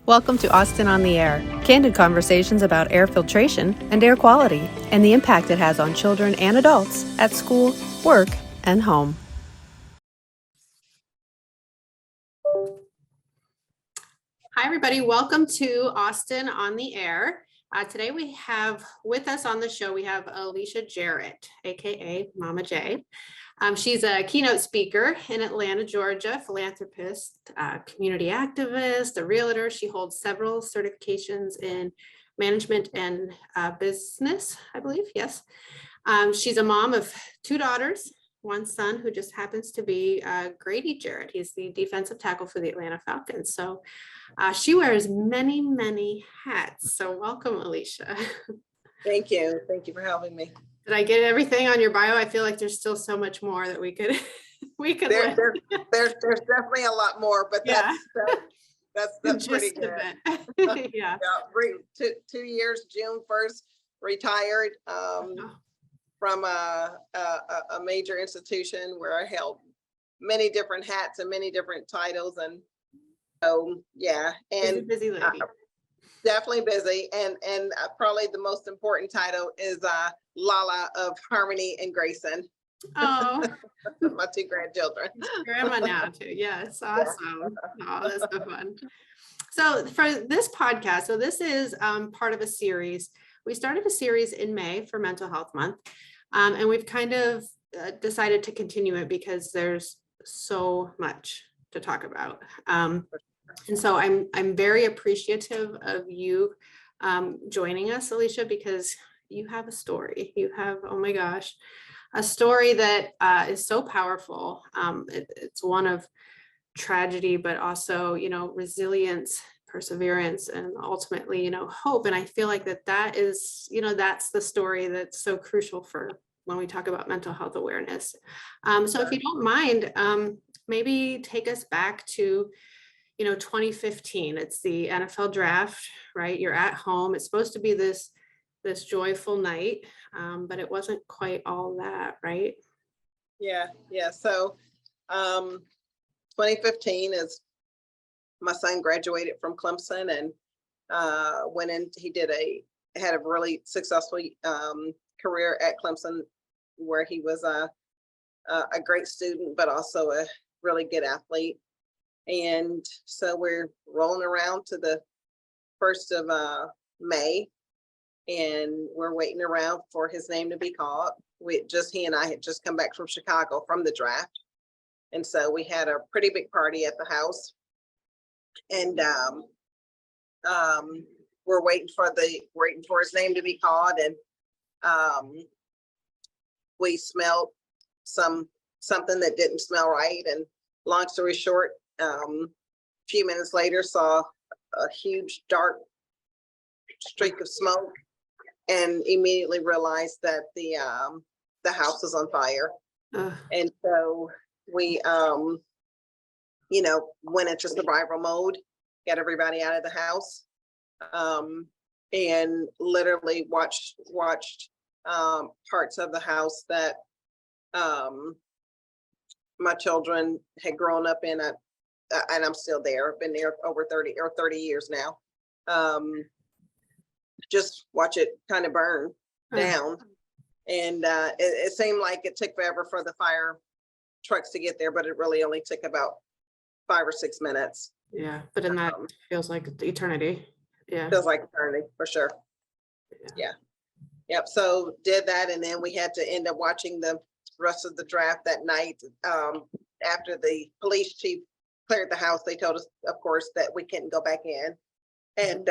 Welcome to Austin on the Air, candid conversations about air filtration and air quality and the impact it has on children and adults at school, work, and home. Hi, everybody. Welcome to Austin on the Air. Today we have with us on the show, we have Elisha Jarrett, aka Momma J. She's a keynote speaker in Atlanta, Georgia, philanthropist, community activist, a realtor. She holds several certifications in management and business, I believe. Yes. She's a mom of two daughters, one son who just happens to be Grady Jarrett. He's the defensive tackle for the Atlanta Falcons. So she wears many, many hats. So welcome, Elisha. Thank you. Thank you for having me. Did I get everything on your bio? I feel like there's still so much more that we could there's definitely a lot more, but that's pretty good. Yeah. 2 years, June 1st, retired from a major institution where I held many different hats and many different titles, and so yeah, and busy lady. Definitely busy, and probably the most important title is Lala of Harmony and Grayson. Oh, my two grandchildren. Grandma now too. Yes, awesome. Oh, that's so fun. So for this podcast, so this is part of a series. We started a series in May for Mental Health Month, and we've kind of decided to continue it because there's so much to talk about. And so I'm very appreciative of you joining us, Elisha, because you have a story. You have, oh my gosh, a story that is so powerful. It's one of tragedy, but also, resilience, perseverance, and ultimately, hope. And I feel like that is, that's the story that's so crucial for when we talk about mental health awareness. So if you don't mind, maybe take us back to 2015. It's the NFL draft, right? You're at home. It's supposed to be this joyful night, but it wasn't quite all that, right? Yeah. So 2015 is my son graduated from Clemson and went in. He had a really successful career at Clemson, where he was a great student, but also a really good athlete. And so we're rolling around to the 1st of May, and we're waiting around for his name to be called. He and I had just come back from Chicago from the draft. And so we had a pretty big party at the house, and we're waiting for his name to be called. And we smelled something that didn't smell right. And long story short, a few minutes later, saw a huge dark streak of smoke, and immediately realized that the house was on fire. And so we went into survival mode, got everybody out of the house, and literally watched parts of the house that my children had grown up in, and I'm still there. I've been there over 30 years now. Just watch it kind of burn down. And it seemed like it took forever for the fire trucks to get there, but it really only took about 5 or 6 minutes. Yeah, but in that feels like eternity. Yeah. Feels like eternity for sure. Yeah. Yep. So did that, and then we had to end up watching the rest of the draft that night. After the police chief cleared the house, they told us, of course, that we couldn't go back in. And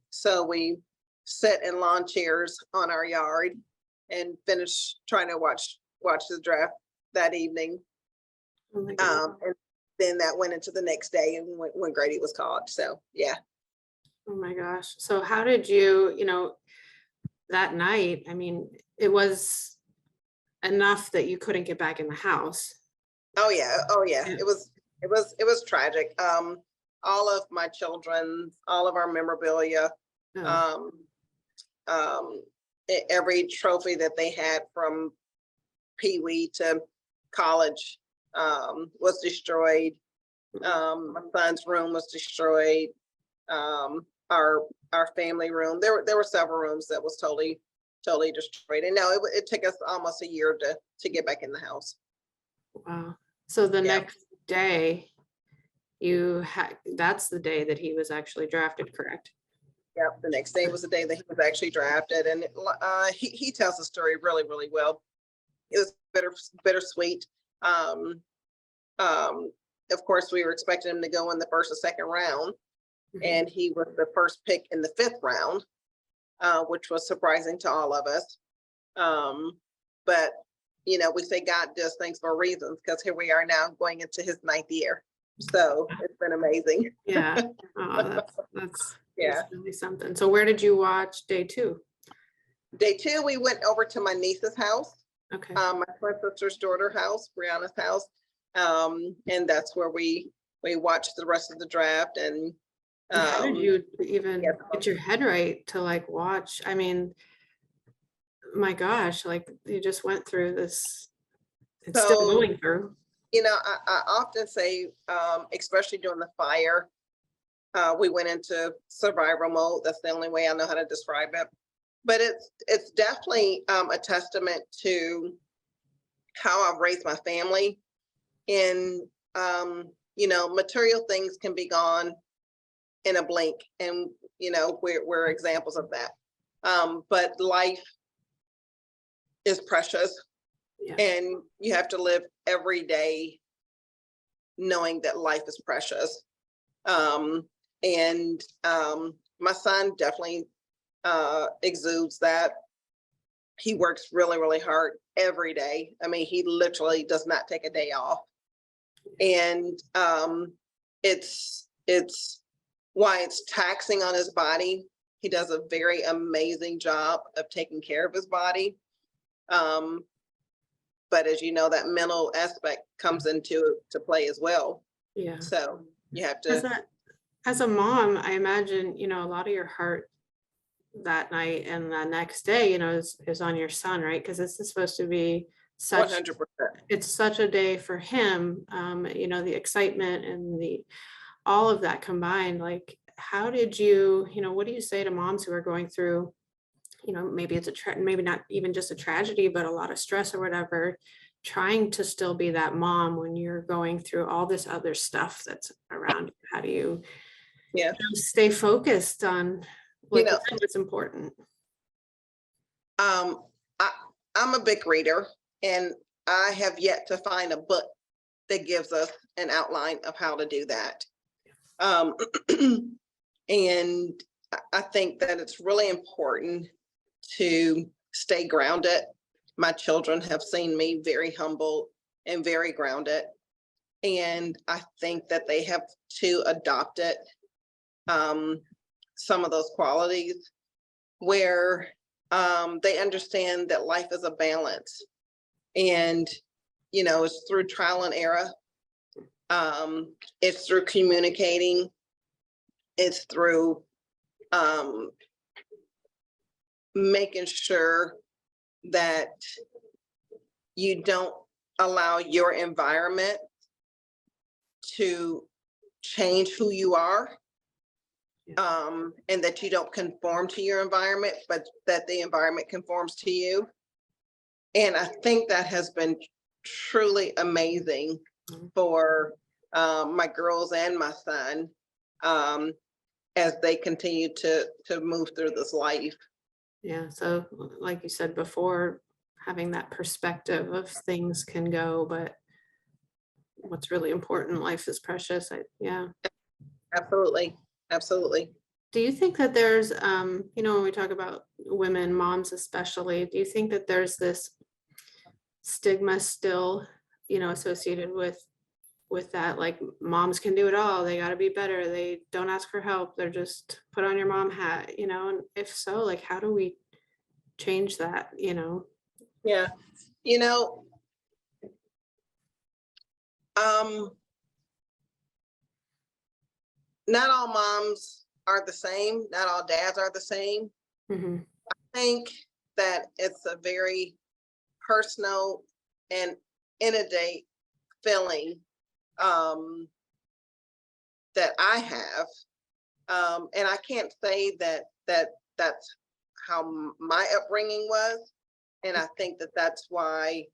so we sat in lawn chairs on our yard and finished trying to watch the draft that evening. Oh my God. And then that went into the next day, and when Grady was called. So yeah. Oh my gosh. So how did you, that night, I mean, it was enough that you couldn't get back in the house. Oh yeah. It was tragic. All of my children, all of our memorabilia, every trophy that they had from Pee Wee to college was destroyed. My son's room was destroyed. our family room. There were several rooms that was totally destroyed. And no, it took us almost a year to get back in the house. Wow. So the Yeah. next day that's the day that he was actually drafted, correct? Yeah, the next day was the day that he was actually drafted, and he tells the story really, really well. It was bittersweet. Of course, we were expecting him to go in the first or second round, and he was the first pick in the 5th round, which was surprising to all of us. But we say God does things for reasons, because here we are now going into his 9th year. So it's been amazing. Yeah. Oh, that's Yeah. really something. So where did you watch day 2? Day 2, we went over to my niece's house, Okay. my twin sister's daughter house, Brianna's house. And that's where we watched the rest of the draft. And how did you even yeah. get your head right to like watch? I mean, my gosh, like you just went through this. It's still So, going through. I often say, especially during the fire, we went into survival mode. That's the only way I know how to describe it. But it's definitely a testament to how I've raised my family. And material things can be gone in a blink, and we're examples of that. But life is precious, Yeah. and you have to live every day knowing that life is precious. And my son definitely exudes that. He works really, really hard every day. I mean, he literally does not take a day off. And it's why it's taxing on his body. He does a very amazing job of taking care of his body. But as you know, that mental aspect comes into play as well. Yeah. So you have to. As a mom, I imagine, a lot of your heart that night and the next day, is on your son, right? Because this is supposed to be 100%. it's such a day for him. The excitement and all of that combined, like, how did you, what do you say to moms who are going through, maybe it's maybe not even just a tragedy, but a lot of stress or whatever, trying to still be that mom when you're going through all this other stuff that's around you? How do you stay focused on what's important? I'm a big reader, and I have yet to find a book that gives us an outline of how to do that. And I think that it's really important to stay grounded. My children have seen me very humble and very grounded. And I think that they have to adopt it, some of those qualities, where they understand that life is a balance. And, it's through trial and error. It's through communicating. It's through making sure that you don't allow your environment to change who you are, and that you don't conform to your environment, but that the environment conforms to you. And I think that has been truly amazing for my girls and my son, as they continue to move through this life. Yeah. So like you said before, having that perspective of things can go, but what's really important, life is precious. Yeah. Absolutely. Absolutely. Do you think that there's, when we talk about women, moms especially, do you think that there's this stigma still, associated with that, like moms can do it all, they got to be better, they don't ask for help, they're just put on your mom hat, and if so, like, how do we change that? Yeah. Not all moms are the same, not all dads are the same. Mhm. I think that it's a very personal and innate feeling that I have, And I can't say that's how my upbringing was. And I think that that's why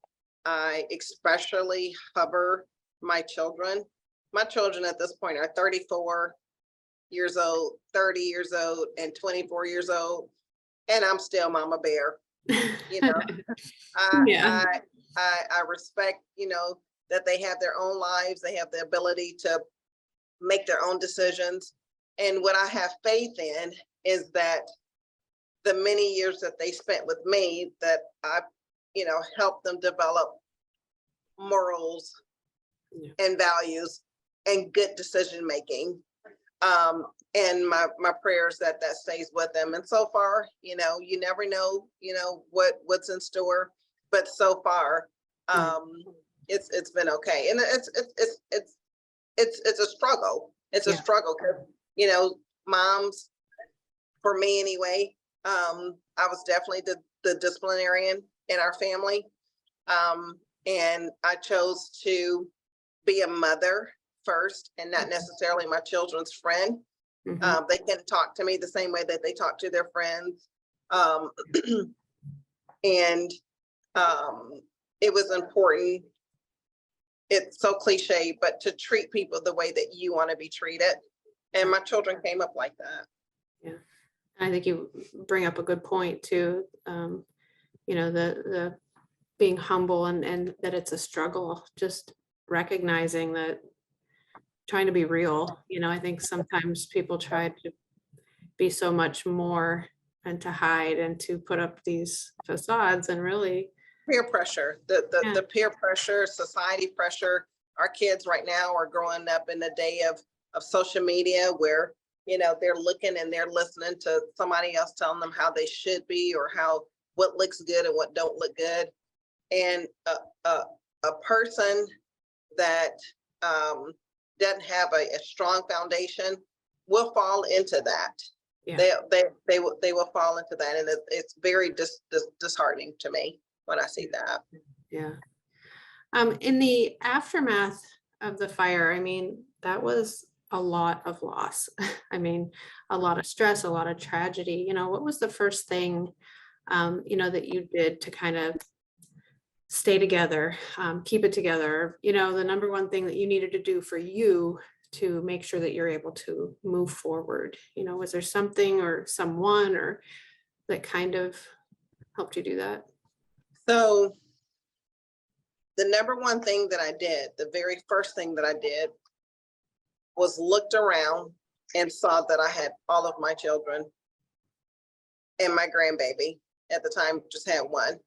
I especially hover my children. My children at this point are 34 years old, 30 years old, and 24 years old. And I'm still Mama Bear. You know, Yeah. I respect, that they have their own lives. They have the ability to make their own decisions. And what I have faith in is that the many years that they spent with me, that I, helped them develop morals and values and good decision making. And my prayers that stays with them. And so far, you never know, what's in store, but so far, it's been okay. And it's a struggle. It's a struggle because, moms, for me anyway, I was definitely the disciplinarian in our family. And I chose to be a mother first and not necessarily my children's friend. They can talk to me the same way that they talk to their friends. And it was important. It's so cliche, but to treat people the way that you want to be treated. And my children came up like that. Yeah. I think you bring up a good point too. The being humble and that it's a struggle, just recognizing that, trying to be real. I think sometimes people try to be so much more and to hide and to put up these facades, and really peer pressure, the peer pressure, society pressure. Our kids right now are growing up in the day of social media where, they're looking and they're listening to somebody else telling them how they should be or what looks good and what don't look good. And a person that doesn't have a strong foundation will fall into that. They will fall into that, and it's very disheartening to me when I see that. Yeah. In the aftermath of the fire, that was a lot of loss. A lot of stress, a lot of tragedy. What was the first thing, that you did to kind of stay together, keep it together? The number one thing that you needed to do for you to make sure that you're able to move forward. Was there something or someone or that kind of helped you do that? So the number one thing that I did, the very first thing that I did, was looked around and saw that I had all of my children and my grandbaby, at the time just had one,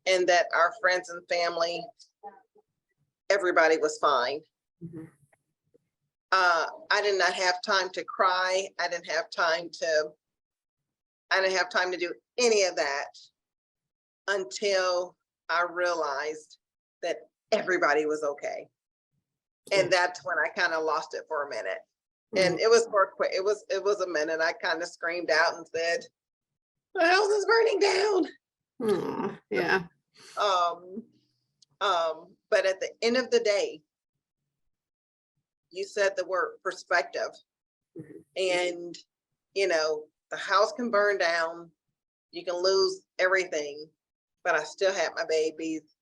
and that our friends and family, everybody was fine. I did not have time to cry. I didn't have time to do any of that until I realized that everybody was okay. And that's when I kind of lost it for a minute. And it was it was a minute. I kind of screamed out and said, "The house is burning down." Yeah. But at the end of the day, you said the word perspective. And the house can burn down, you can lose everything, but I still had my babies,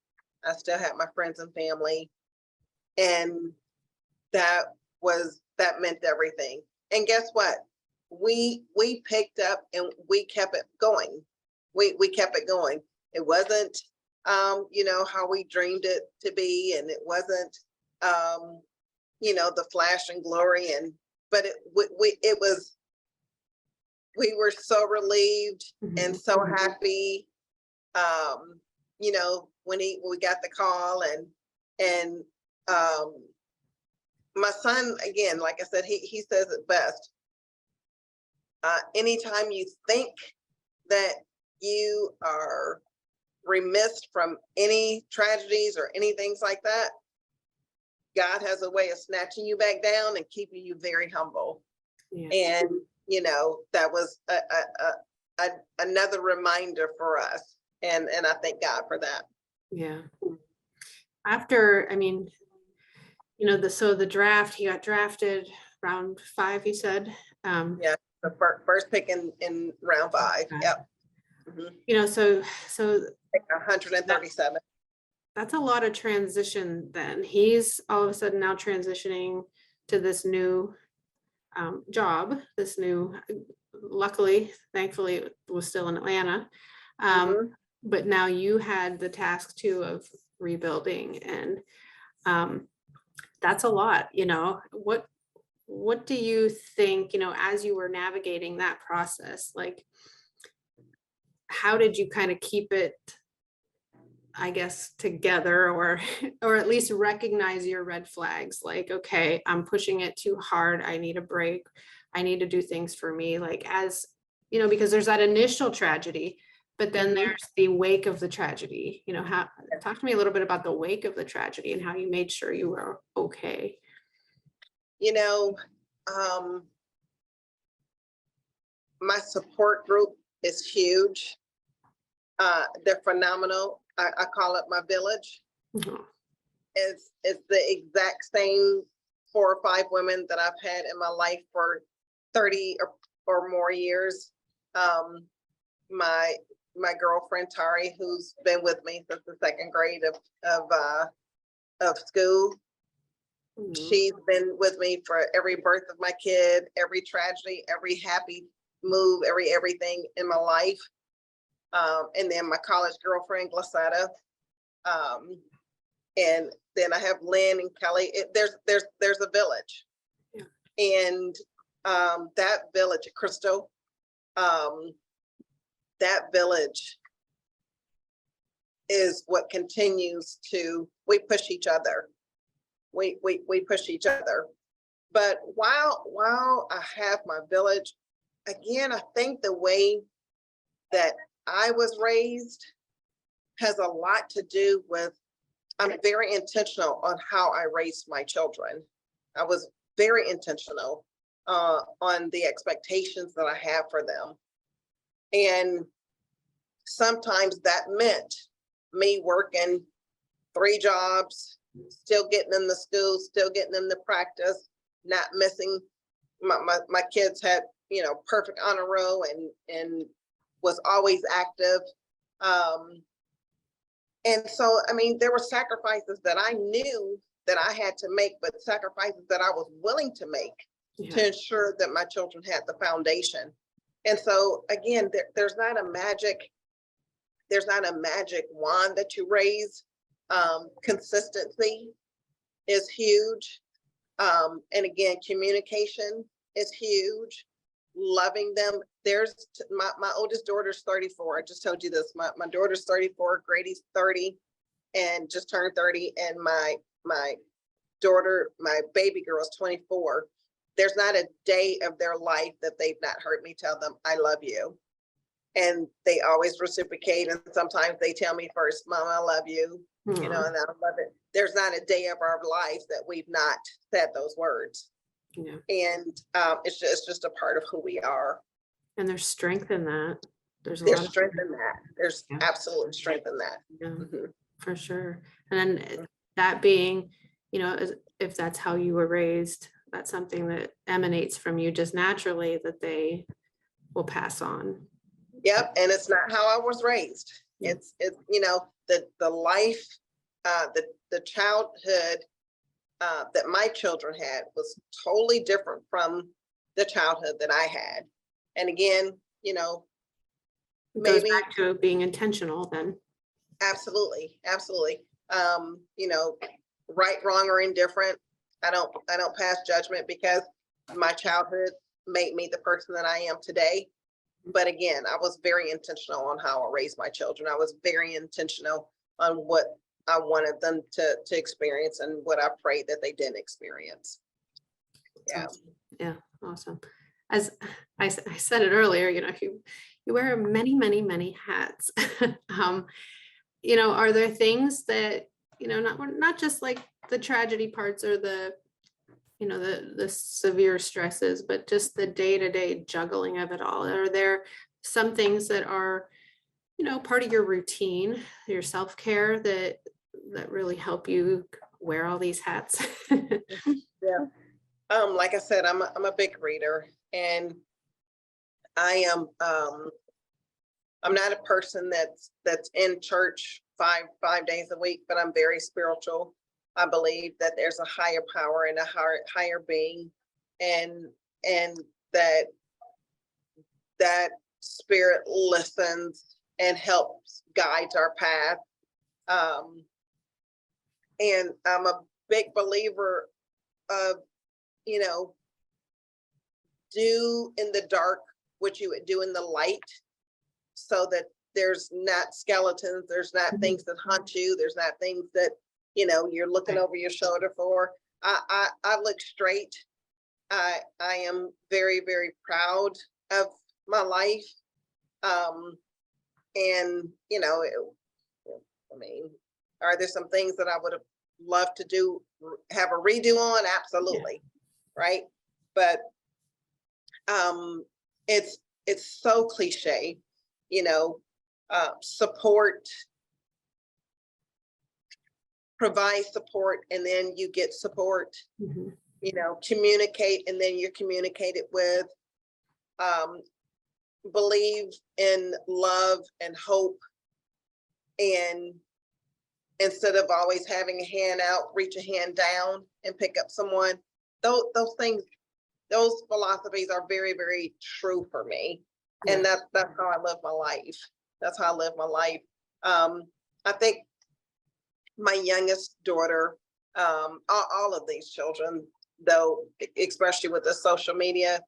I still had my friends and family, and that meant everything. And guess what? We picked up and we kept it going. We kept it going. It wasn't how we dreamed it to be, and it wasn't the flash and glory, but we were so relieved and so happy when we got the call, and my son, again, like I said, he says it best. Anytime you think that you are remiss from any tragedies or any things like that, God has a way of snatching you back down and keeping you very humble. And that was another reminder for us, and I thank God for that. Yeah. After, so the draft, he got drafted round 5, you said. Yeah, the first pick in round 5. Yep. So 137. That's a lot of transition then. He's all of a sudden now transitioning to this new job, this new, luckily, thankfully, it was still in Atlanta. But now you had the task too of rebuilding, and that's a lot. What do you think, as you were navigating that process, like, how did you kind of keep it, I guess, together, or at least recognize your red flags? Like, okay, I'm pushing it too hard. I need a break. I need to do things for me. Like, because there's that initial tragedy, but then there's the wake of the tragedy. Talk to me a little bit about the wake of the tragedy and how you made sure you were okay. My support group is huge. They're phenomenal. I call it my village. It's the exact same 4 or 5 women that I've had in my life for 30 or more years. My girlfriend Tari, who's been with me since the 2nd grade of school. She's been with me for every birth of my kid, every tragedy, every happy move, everything in my life. And then my college girlfriend, Glissetta. And then I have Lynn and Kelly. There's a village. And that village, Crystal, that village is what continues to, we push each other. We push each other. But while I have my village, again, I think the way that I was raised has a lot to do with, I'm very intentional on how I raised my children. I was very intentional on the expectations that I have for them. And sometimes that meant me working 3 jobs, still getting them to school, still getting them to practice, not missing. My kids had, perfect honor roll and was always active. And so, there were sacrifices that I knew that I had to make, but sacrifices that I was willing to make to ensure that my children had the foundation. And so, again, there's not a magic wand that you raise. Consistency is huge. And again, communication is huge. Loving them. There's my oldest daughter's 34. I just told you this. My daughter's 34, Grady's 30 and just turned 30. And my daughter, my baby girl, is 24. There's not a day of their life that they've not heard me tell them, I love you. And they always reciprocate. And sometimes they tell me first, Mom, I love you. And I love it. There's not a day of our lives that we've not said those words. And it's just a part of who we are. And there's strength in that. There's strength in that. There's absolute strength in that. For sure. And then that being, if that's how you were raised, that's something that emanates from you just naturally that they will pass on. Yep. And it's not how I was raised. It's the life, the childhood that my children had was totally different from the childhood that I had. And again, it goes back to being intentional then. Absolutely. Right, wrong, or indifferent. I don't pass judgment because my childhood made me the person that I am today. But again, I was very intentional on how I raised my children. I was very intentional on what I wanted them to experience and what I prayed that they didn't experience. Awesome. As I said it earlier, you wear many, many, many hats. Are there things that, not just like the tragedy parts or the severe stresses, but just the day-to-day juggling of it all? Are there some things that are, part of your routine, your self-care that really help you wear all these hats? Like I said, I'm a big reader. And I am, I'm not a person that's in church five days a week, but I'm very spiritual. I believe that there's a higher power and a higher being, and that spirit listens and helps guides our path. And I'm a big believer of, you know, do in the dark what you would do in the light, so that there's not skeletons, there's not things that haunt you, there's not things that, you know, you're looking over your shoulder for. I look straight. I am very, very proud of my life. And, you know, I mean, are there some things that I would have loved to do, have a redo on? Absolutely. Yeah. Right. But it's so cliche, you know, support, provide support, and then you get support. Mm-hmm. You know, communicate, and then you're communicated with. Believe in love and hope, and instead of always having a hand out, reach a hand down and pick up someone. Those things, those philosophies are very, very true for me. Yeah. And that's how I live my life. That's how I live my life. I think my youngest daughter, all of these children, though, especially with the social media,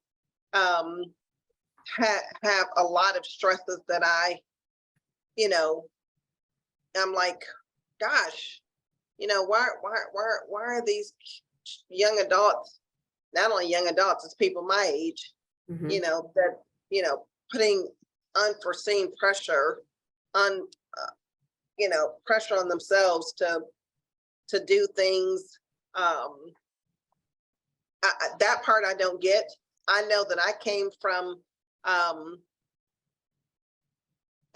have a lot of stresses that I, you know, I'm like, gosh, you know, why are these young adults, not only young adults, it's people my age, mm-hmm. you know, that, you know, putting unforeseen pressure on, you know, pressure on themselves to do things. That part I don't get. I know that I came from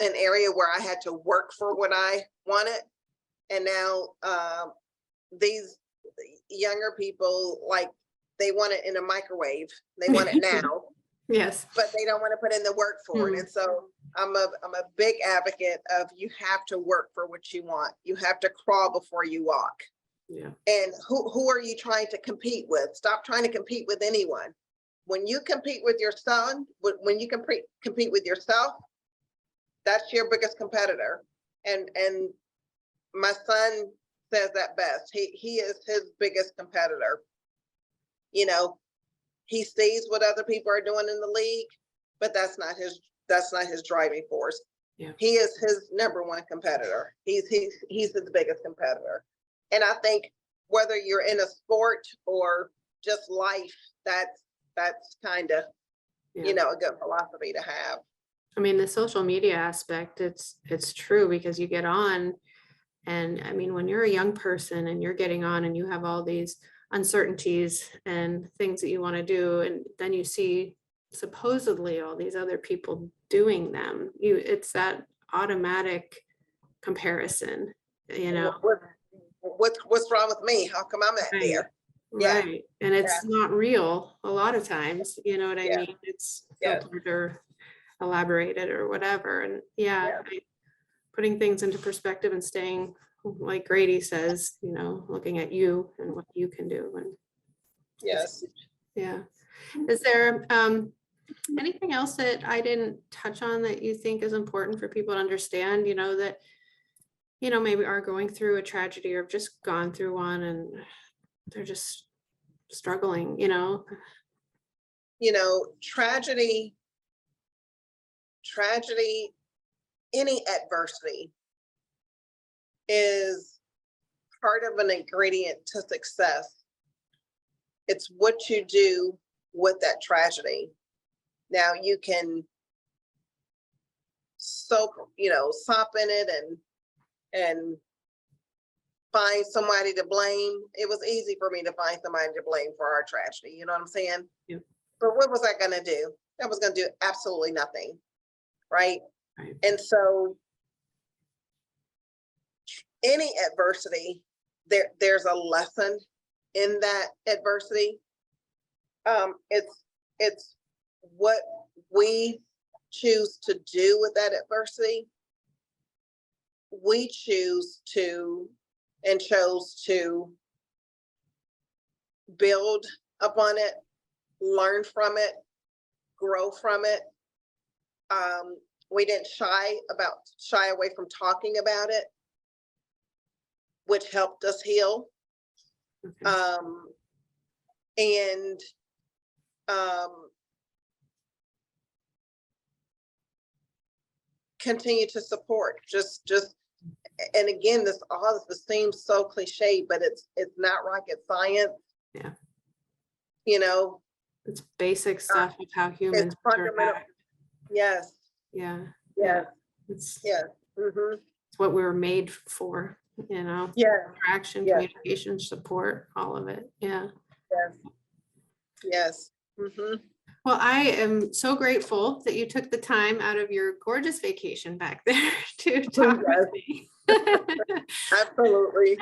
an area where I had to work for what I wanted. And now these younger people, like, they want it in a microwave. They want it now. Yes. But they don't want to put in the work for it. And so I'm a big advocate of, you have to work for what you want. You have to crawl before you walk. Yeah. And who are you trying to compete with? Stop trying to compete with anyone. When you compete with your son, when you compete with yourself, that's your biggest competitor. And my son says that best. He is his biggest competitor. You know, he sees what other people are doing in the league, but that's not his driving force. Yeah. He is his number one competitor. He's his biggest competitor. And I think whether you're in a sport or just life, that's kind of, yeah, you know, a good philosophy to have. I mean, the social media aspect, it's true, because you get on, and I mean, when you're a young person and you're getting on and you have all these uncertainties and things that you want to do, and then you see supposedly all these other people doing them, it's that automatic comparison, you know. What's wrong with me? How come I'm at there? Yeah. Right. And it's not real a lot of times, you know what I mean? It's filtered or elaborated or whatever. And putting things into perspective and staying, like Grady says, you know, looking at you and what you can do. And yes. Yeah. Is there anything else that I didn't touch on that you think is important for people to understand, you know, that, you know, maybe are going through a tragedy or have just gone through one and they're just struggling, you know? You know, tragedy, any adversity is part of an ingredient to success. It's what you do with that tragedy. Now you can sop in it and find somebody to blame. It was easy for me to find somebody to blame for our tragedy. You know what I'm saying? Yeah. But what was that going to do? That was going to do absolutely nothing. Right? Right. And so any adversity, there's a lesson in that adversity. It's what we choose to do with that adversity, we choose to and chose to build upon it, learn from it, grow from it. We didn't shy away from talking about it, which helped us heal. Okay. And continue to support. And again, this seems so cliche, but it's not rocket science. Yeah. You know, It's basic stuff of how humans it's fundamental. interact. Yes. Yeah. Yes. It's Mm-hmm. it's what we were made for, Yeah. interaction, Yeah. communication, support, all of it. Yeah. Yes. Mm-hmm. Well, I am so grateful that you took the time out of your gorgeous vacation back there to talk with me. Absolutely.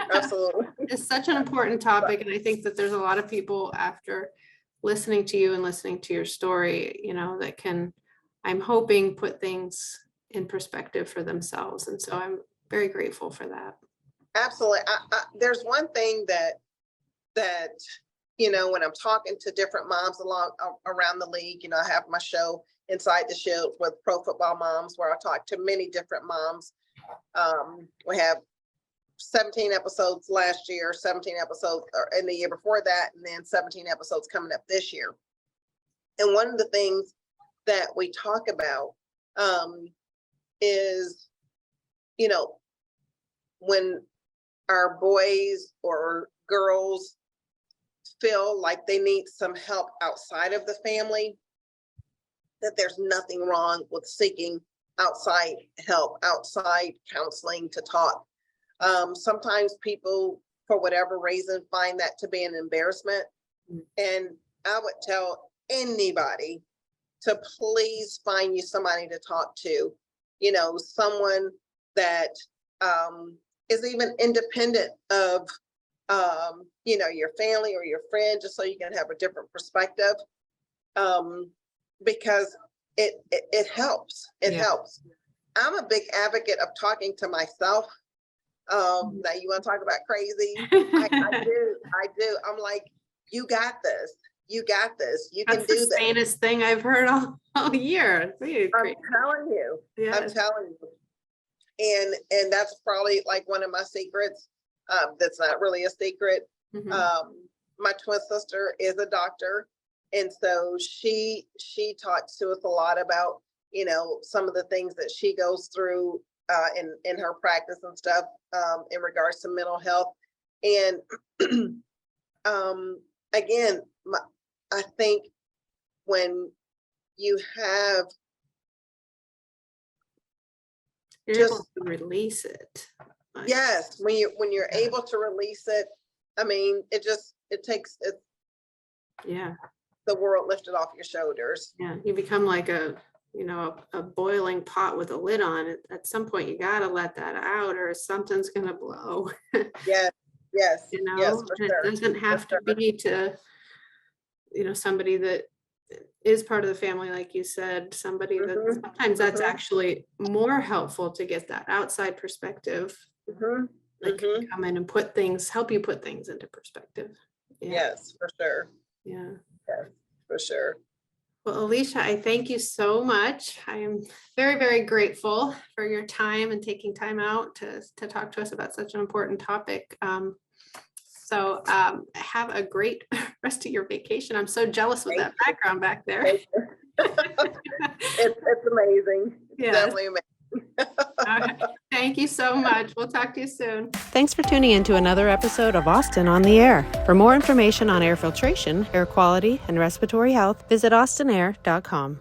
It's such an important topic. And I think that there's a lot of people after listening to you and listening to your story, that can, I'm hoping, put things in perspective for themselves. And so I'm very grateful for that. Absolutely. There's one thing that when I'm talking to different moms around the league, I have my show Inside the Shield with Pro Football Moms, where I talk to many different moms. We have 17 episodes last year, 17 episodes in the year before that, and then 17 episodes coming up this year. And one of the things that we talk about is, when our boys or girls feel like they need some help outside of the family, that there's nothing wrong with seeking outside help, outside counseling to talk. Sometimes people, for whatever reason, find that to be an embarrassment. And I would tell anybody to please find you somebody to talk to, someone that is even independent of your family or your friend, just so you can have a different perspective, because it helps. It helps. I'm a big advocate of talking to myself. Now you want to talk about crazy? I do. I'm like, you got this. You got this. You can do this. That's the sanest thing I've heard all year. I'm telling you. Yes. I'm telling you. And that's probably like one of my secrets. That's not really a secret. Mm-hmm. My twin sister is a doctor, and so she talks to us a lot about some of the things that she goes through in her practice and stuff in regards to mental health. And again, I think when you have you're able to release it. Yes, when you're able to release it, I mean, it takes it. Yeah. The world lifted off your shoulders. Yeah, you become like a boiling pot with a lid on it. At some point, you got to let that out, or something's going to blow. Yes. Yes, for sure. It doesn't have to be to, somebody that is part of the family, like you said, somebody that sometimes that's actually more helpful to get that outside perspective. That can come in and help you put things into perspective. Yeah. Yes, for sure. Yeah. Yes, for sure. Well, Elisha, I thank you so much. I am very, very grateful for your time and taking time out to talk to us about such an important topic. So have a great rest of your vacation. I'm so jealous with that background back there. It's amazing. Yes. Definitely amazing. Thank you so much. We'll talk to you soon. Thanks for tuning in to another episode of Austin on the Air. For more information on air filtration, air quality, and respiratory health, visit austinair.com.